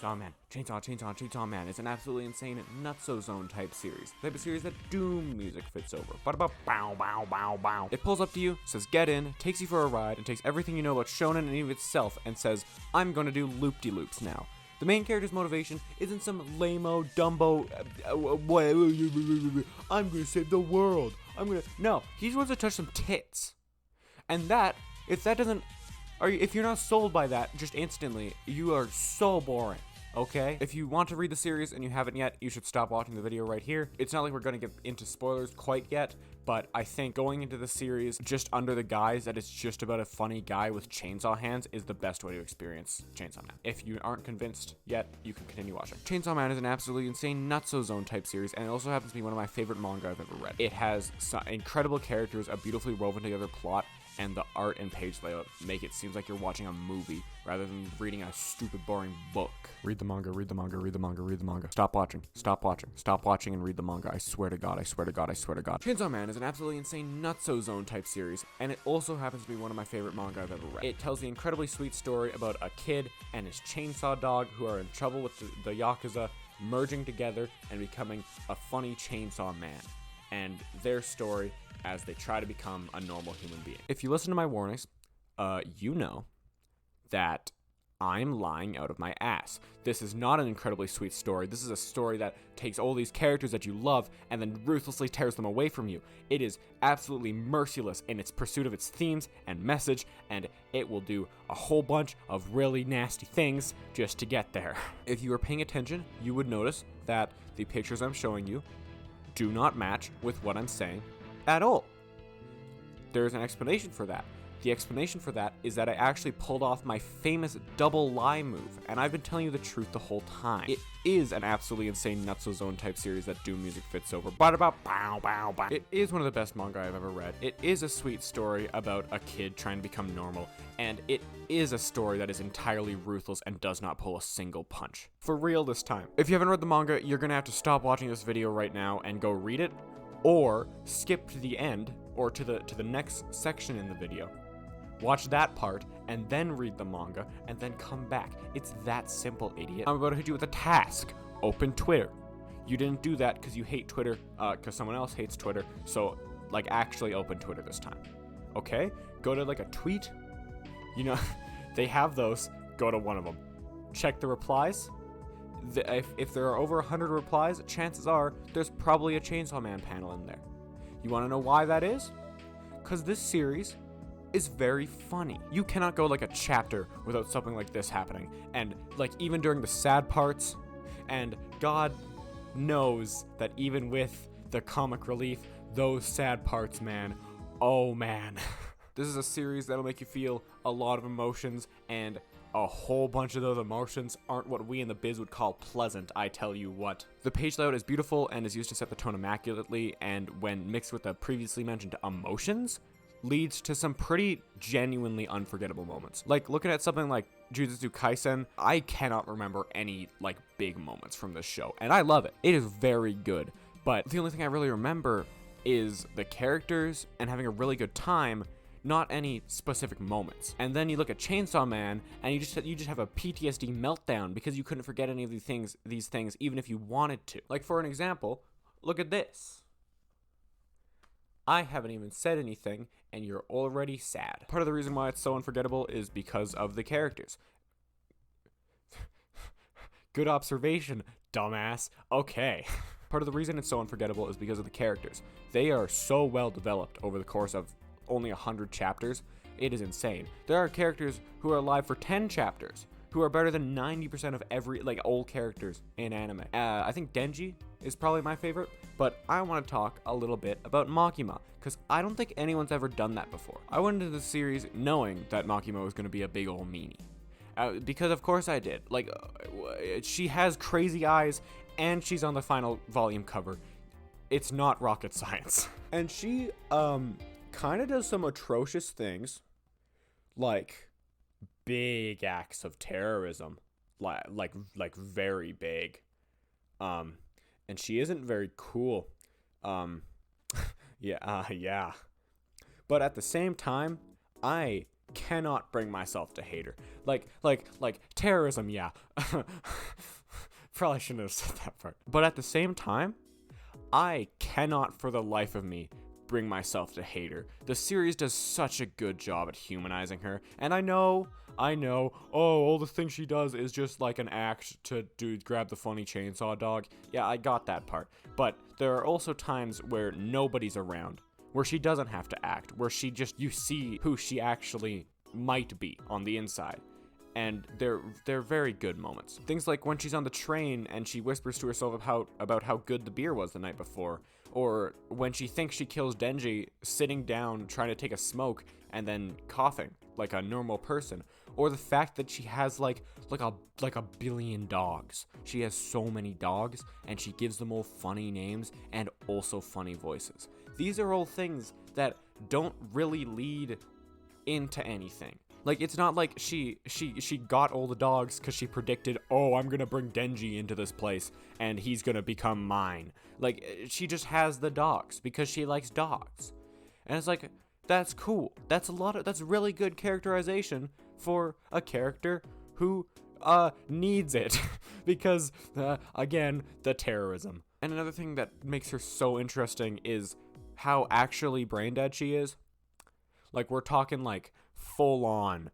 Chainsaw Man, Chainsaw Man is an absolutely insane nutso zone type series. The type of series that doom music fits over. Bow, bow, bow, bow. It pulls up to you, says get in, takes you for a ride, and takes everything you know about shonen and even itself and says, I'm gonna do loop-de-loops now. The main character's motivation isn't some lame-o, dumbo, I'm gonna save the world. No, he just wants to touch some tits. And that, if you're not sold by that, just instantly, you are so boring. Okay? If you want to read the series and you haven't yet, you should stop watching the video right here. It's not like we're going to get into spoilers quite yet, but I think going into the series just under the guise that it's just about a funny guy with chainsaw hands is the best way to experience Chainsaw Man. If you aren't convinced yet, you can continue watching. Chainsaw Man is an absolutely insane nutso zone type series, and it also happens to be one of my favorite manga I've ever read. It has some incredible characters, a beautifully woven together plot, and the art and page layout make it seem like you're watching a movie rather than reading a stupid, boring book. Read the manga, read the manga, read the manga, read the manga. Stop watching and read the manga. I swear to God, I swear to God, I swear to God. Chainsaw Man is an absolutely insane nutso zone type series, and it also happens to be one of my favorite manga I've ever read. It tells the incredibly sweet story about a kid and his chainsaw dog who are in trouble with the Yakuza, merging together and becoming a funny chainsaw man, and their story as they try to become a normal human being. If you listen to my warnings, you know that I'm lying out of my ass. This is not an incredibly sweet story. This is a story that takes all these characters that you love and then ruthlessly tears them away from you. It is absolutely merciless in its pursuit of its themes and message, and it will do a whole bunch of really nasty things just to get there. If you are paying attention, you would notice that the pictures I'm showing you do not match with what I'm saying at all. There's an explanation for that. The explanation for that is that I actually pulled off my famous double lie move, and I've been telling you the truth the whole time. It is an absolutely insane nutso zone type series that doom music fits over. It is one of the best manga I've ever read. It is a sweet story about a kid trying to become normal, and it is a story that is entirely ruthless and does not pull a single punch. For real this time. If you haven't read the manga, you're gonna have to stop watching this video right now and go read it, or skip to the end, or to the next section in the video. Watch that part, and then read the manga, and then come back. It's that simple, idiot. I'm about to hit you with a task. Open Twitter. You didn't do that because you hate Twitter, because someone else hates Twitter, so, like, actually open Twitter this time. Okay? Go to, like, a tweet. You know, they have those. Go to one of them. Check the replies. If there are over 100 replies, chances are there's probably a Chainsaw Man panel in there. You want to know why that is? Because this series is very funny. You cannot go like a chapter without something like this happening. And like even during the sad parts, and God knows that even with the comic relief, those sad parts, man, oh man. This is a series that'll make you feel a lot of emotions, and a whole bunch of those emotions aren't what we in the biz would call pleasant, I tell you what. The page layout is beautiful and is used to set the tone immaculately, and when mixed with the previously mentioned emotions, leads to some pretty genuinely unforgettable moments. Like, looking at something like Jujutsu Kaisen, I cannot remember any, like, big moments from this show, and I love it. It is very good, but the only thing I really remember is the characters and having a really good time, not any specific moments. And then you look at Chainsaw Man, and you just have a PTSD meltdown because you couldn't forget any of these things, even if you wanted to. Like, for an example, look at this. I haven't even said anything, and you're already sad. Part of the reason why it's so unforgettable is because of the characters. Good observation, dumbass. Okay. Part of the reason it's so unforgettable is because of the characters. They are so well developed over the course of only 100 chapters. It is insane. There are characters who are alive for 10 chapters, who are better than 90% of every, like, old characters in anime. I think Denji is probably my favorite, but I want to talk a little bit about Makima, because I don't think anyone's ever done that before. I went into the series knowing that Makima was going to be a big old meanie. Because of course I did. Like, she has crazy eyes, and she's on the final volume cover. It's not rocket science. And she, kind of does some atrocious things, like big acts of terrorism, like very big, and she isn't very cool, yeah, but at the same time, I cannot bring myself to hate her. Like terrorism, yeah. Probably shouldn't have said that part. But at the same time, I cannot for the life of me bring myself to hate her. The series does such a good job at humanizing her, and I know, oh, all the things she does is just like an act to grab the funny chainsaw dog. Yeah, I got that part. But there are also times where nobody's around, where she doesn't have to act, where you see who she actually might be on the inside. And they're very good moments. Things like when she's on the train and she whispers to herself about how good the beer was the night before, or when she thinks she kills Denji sitting down trying to take a smoke and then coughing like a normal person, or the fact that she has like a billion dogs. She has so many dogs and she gives them all funny names and also funny voices. These are all things that don't really lead into anything. Like, it's not like she got all the dogs because she predicted, oh, I'm gonna bring Denji into this place and he's gonna become mine. Like, she just has the dogs because she likes dogs. And it's like, that's cool. That's really good characterization for a character who needs it because again, the terrorism. And another thing that makes her so interesting is how actually brain dead she is. Like, we're talking like full on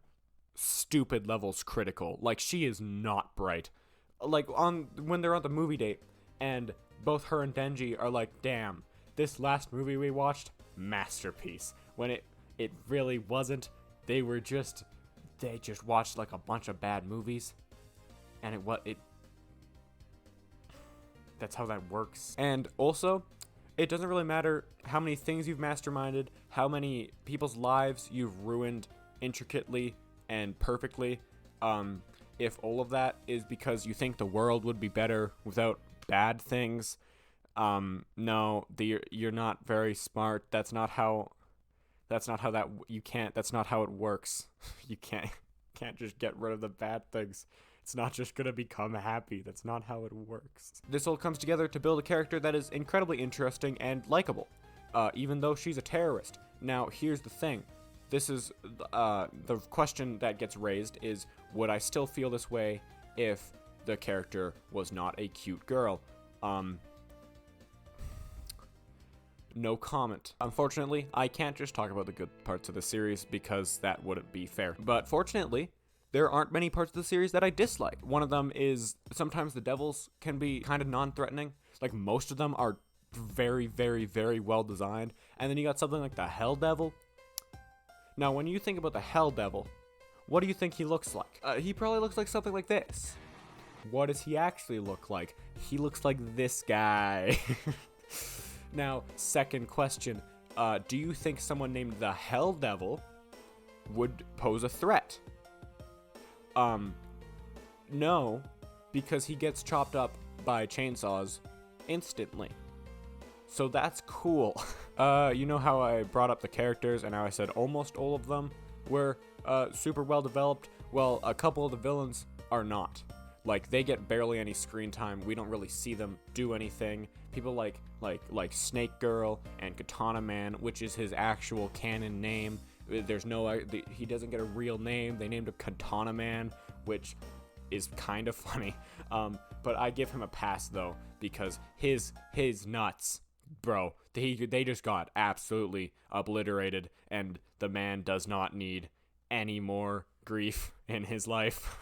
stupid levels critical. Like, she is not bright. Like, when they're on the movie date and both her and Denji are like, damn, this last movie we watched, masterpiece. When it really wasn't. They just watched like a bunch of bad movies, and that's how that works. And also, it doesn't really matter how many things you've masterminded, how many people's lives you've ruined intricately and perfectly. If all of that is because you think the world would be better without bad things, no, you're not very smart. That's not how it works. You can't just get rid of the bad things. It's not just gonna become happy. That's not how it works. This all comes together to build a character that is incredibly interesting and likable, even though she's a terrorist. Now, here's the thing. This is the question that gets raised is, would I still feel this way if the character was not a cute girl? No comment. Unfortunately, I can't just talk about the good parts of the series because that wouldn't be fair. But fortunately, there aren't many parts of the series that I dislike. One of them is sometimes the devils can be kind of non-threatening. Like, most of them are very, very, very well designed. And then you got something like the Hell Devil. Now, when you think about the Hell Devil, what do you think he looks like? He probably looks like something like this. What does he actually look like? He looks like this guy. Now, second question. Do you think someone named the Hell Devil would pose a threat? No, because he gets chopped up by chainsaws instantly. So that's cool. You know how I brought up the characters and how I said almost all of them were super well developed? Well, a couple of the villains are not. Like, they get barely any screen time. We don't really see them do anything. People like Snake Girl and Katana Man, which is his actual canon name. He doesn't get a real name. They named him Katana Man, which is kind of funny. But I give him a pass though, because his nuts, bro, they just got absolutely obliterated, and the man does not need any more grief in his life.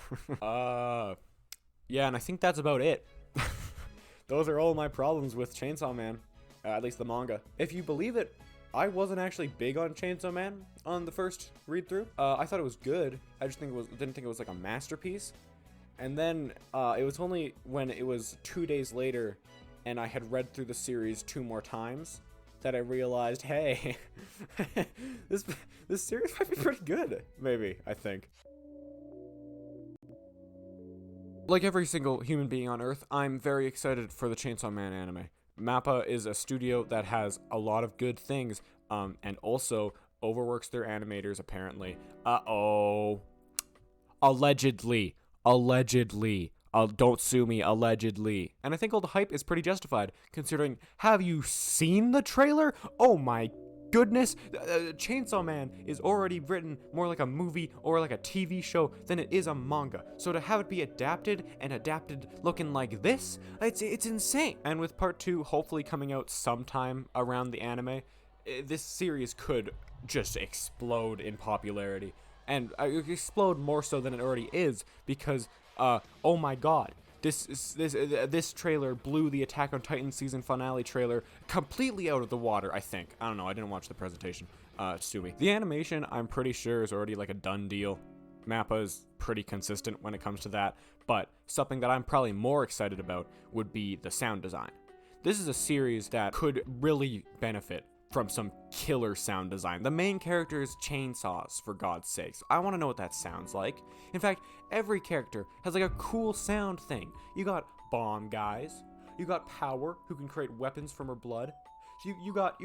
Yeah, and I think that's about it. Those are all my problems with Chainsaw Man, at least the manga. If you believe it, I wasn't actually big on Chainsaw Man on the first read through. I thought it was good. I just didn't think it was like a masterpiece. And then it was only when it was 2 days later and I had read through the series 2 more times that I realized, hey, this series might be pretty good. Maybe, I think. Like every single human being on Earth, I'm very excited for the Chainsaw Man anime. MAPPA is a studio that has a lot of good things, and also overworks their animators, apparently. Allegedly. Don't sue me, allegedly. And I think all the hype is pretty justified, considering, have you seen the trailer? Oh my goodness, Chainsaw Man is already written more like a movie or like a TV show than it is a manga. So to have it be adapted looking like this, it's insane. And with part 2 hopefully coming out sometime around the anime, this series could just explode in popularity, and explode more so than it already is, because oh my god, this trailer blew the Attack on Titan season finale trailer completely out of the water. I don't know, I didn't watch the presentation. Sue me. The animation, I'm pretty sure, is already like a done deal. Mappa is pretty consistent when it comes to that, but something that I'm probably more excited about would be the sound design. This is a series that could really benefit from some killer sound design. The main character is chainsaws, for God's sakes. I want to know what that sounds like. In fact, every character has like a cool sound thing. You got bomb guys. You got Power, who can create weapons from her blood. You got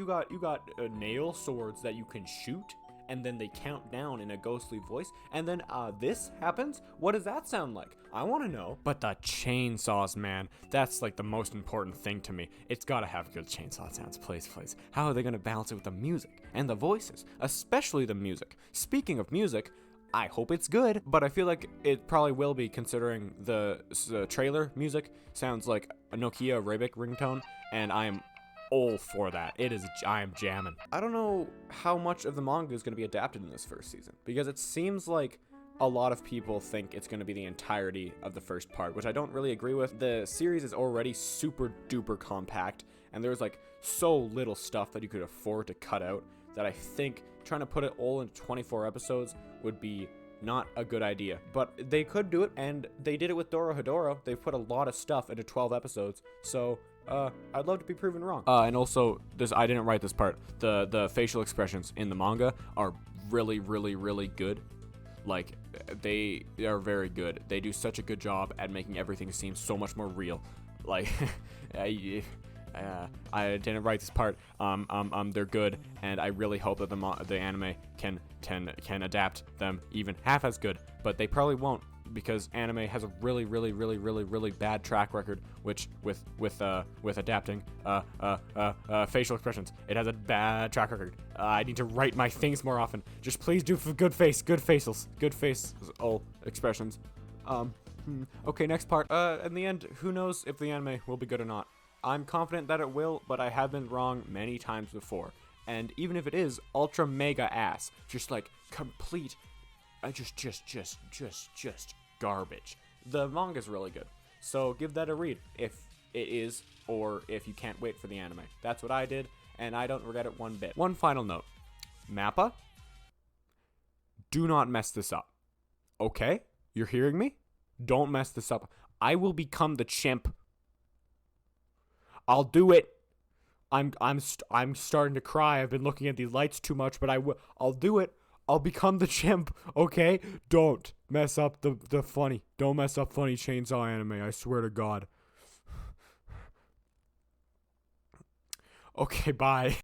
nail swords that you can shoot, and then they count down in a ghostly voice, and then this happens? What does that sound like? I want to know. But the chainsaws, man, that's like the most important thing to me. It's gotta have good chainsaw sounds, please. How are they gonna balance it with the music and the voices, especially the music? Speaking of music, I hope it's good, but I feel like it probably will be, considering the trailer music sounds like a Nokia Arabic ringtone, and I am all for that. I am jamming. I don't know how much of the manga is going to be adapted in this first season, because it seems like a lot of people think it's going to be the entirety of the first part, which I don't really agree with. The series is already super duper compact, and there's like so little stuff that you could afford to cut out, that I think trying to put it all into 24 episodes would be not a good idea. But they could do it, and they did it with Dorohedoro. They've put a lot of stuff into 12 episodes, so I'd love to be proven wrong. And also, I didn't write this part. The facial expressions in the manga are really good. Like, they are very good. They do such a good job at making everything seem so much more real. Like, I didn't write this part. They're good, and I really hope that the anime can adapt them even half as good. But they probably won't, because anime has a really bad track record, which with adapting facial expressions. It has a bad track record. I need to write my things more often. Just please do good facial expressions. Okay, next part. In the end, who knows if the anime will be good or not. I'm confident that it will, but I have been wrong many times before. And even if it is ultra mega ass, just like complete just garbage, the manga's really good. So give that a read if it is, or if you can't wait for the anime. That's what I did, and I don't regret it one bit. One final note. Mappa, do not mess this up. Okay? You're hearing me? Don't mess this up. I will become the chimp. I'll do it. I'm starting to cry. I've been looking at these lights too much, but I'll do it. I'll become the chimp, okay? Don't mess up the funny. Don't mess up funny chainsaw anime, I swear to God. Okay, bye.